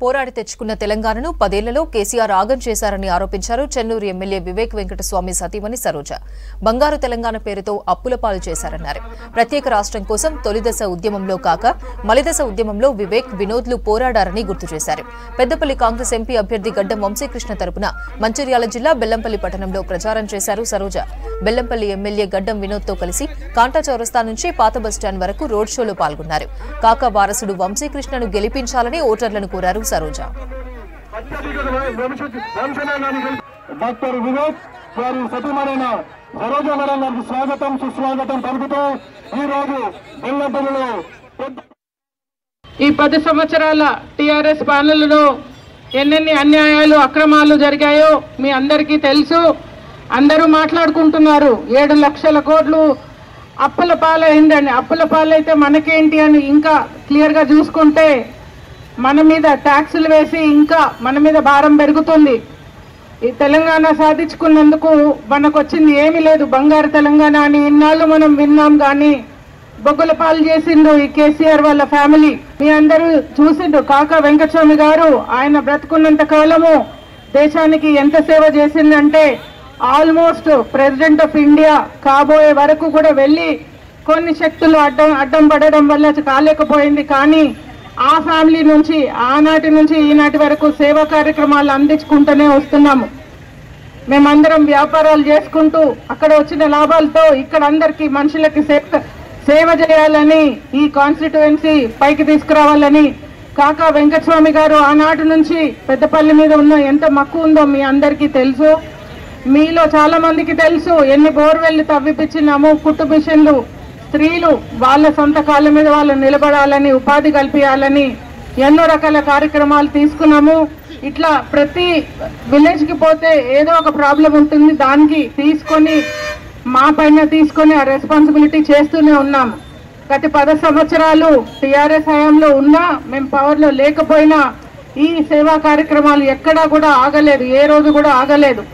పోరాడి తెచ్చుకున్న తెలంగాణను 10 ఏళ్లలో కేసీఆర్ ఆగం చేశారని ఆరోపించారు చెన్నూరు ఎమ్మెల్యే వివేక్ వెంకటస్వామి సతీమణి సరోజ. బంగారు తెలంగాణ పేరుతో అప్పుల పాలు చేశారన్నారు. ప్రత్యేక రాష్ట్రం కోసం తొలిదశ ఉద్యమంలో కాక మలిదశ ఉద్యమంలో వివేక్, వినోద్లు పోరాడారని గుర్తు చేశారు. పెద్దపల్లి కాంగ్రెస్ ఎంపీ అభ్యర్థి గడ్డం వంశీకృష్ణ తరపున మంచిర్యాల జిల్లా బెల్లంపల్లి పట్టణంలో ప్రచారం చేశారు సరోజ. బెల్లంపల్లి ఎమ్మెల్యే గడ్డం వినోద్తో కలిసి కాంటా చౌరస్తా నుంచి పాత బస్టాండ్ వరకు రోడ్ షోలో పాల్గొన్నారు. కాకా వారసుడు వంశీకృష్ణను గెలిపించాలని ఓటర్లను కోరారు సరోజ. డాక్టర్ వివేక్ గారి సతీమణైన సరోజ మేడం గారికి స్వాగతం సుస్వాగతం పలుకుతూ ఈ రోజు బెల్లంపల్లిలో ఈ 10 సంవత్సరాల టీఆర్ఎస్ పాలనలో ఎన్నెన్ని అన్యాయాలు అక్రమాలు జరిగాయో మీ అందరికీ తెలుసు. అందరూ మాట్లాడుకుంటున్నారు 7 లక్షల కోట్లు అప్పుల పాలైందని. అప్పుల పాలైతే మనకేంటి అని ఇంకా క్లియర్గా చూసుకుంటే మన మీద ట్యాక్సులు వేసి ఇంకా మన మీద భారం పెరుగుతుంది. ఈ తెలంగాణ సాధించుకున్నందుకు మనకు వచ్చింది ఏమీ లేదు. బంగారు తెలంగాణ అని ఇన్నాళ్ళు మనం విన్నాం, కానీ బొగ్గుల పాలు చేసిండు ఈ కేసీఆర్ వాళ్ళ ఫ్యామిలీ. మీ అందరూ చూసిండు కాకా వెంకటస్వామి గారు ఆయన బ్రతుకున్నంత కాలము దేశానికి ఎంత సేవ చేసిందంటే ఆల్మోస్ట్ ప్రెసిడెంట్ ఆఫ్ ఇండియా కాబోయే వరకు కూడా వెళ్ళి కొన్ని శక్తులు అడ్డం పడడం వల్ల కాలేకపోయింది. కానీ ఆ ఫ్యామిలీ నుంచి ఆనాటి నుంచి ఈనాటి వరకు సేవా కార్యక్రమాలు అందించుకుంటూనే వస్తున్నాము. మేమందరం వ్యాపారాలు చేసుకుంటూ అక్కడ వచ్చిన లాభాలతో ఇక్కడ అందరికీ మనుషులకి సేవ చేయాలని, ఈ కాన్స్టిట్యుయెన్సీ పైకి తీసుకురావాలని కాకా వెంకటస్వామి గారు ఆనాటి నుంచి పెద్దపల్లి మీద ఉన్న ఎంత మక్కువ ఉందో మీ అందరికీ తెలుసు. మీలో చాలా మందికి తెలుసు ఎన్ని బోర్వెల్లు తవ్విపించినాము. కుట్టు మిషన్లు, స్త్రీలు వాళ్ళ సొంత కాళ్ళ మీద వాళ్ళు నిలబడాలని, ఉపాధి కల్పించాలని ఎన్నో రకాల కార్యక్రమాలు తీసుకున్నాము. ఇట్లా ప్రతి విలేజ్కి పోతే ఏదో ఒక ప్రాబ్లం ఉంటుంది, దానికి తీసుకొని మా పైన తీసుకొని ఆ రెస్పాన్సిబిలిటీ చేస్తూనే ఉన్నాము. గత 10 సంవత్సరాలు టీఆర్ఎస్ హయాంలో ఉన్నా, మేము పవర్లో లేకపోయినా ఈ సేవా కార్యక్రమాలు ఎక్కడా కూడా ఆగలేదు, ఏ రోజు కూడా ఆగలేదు.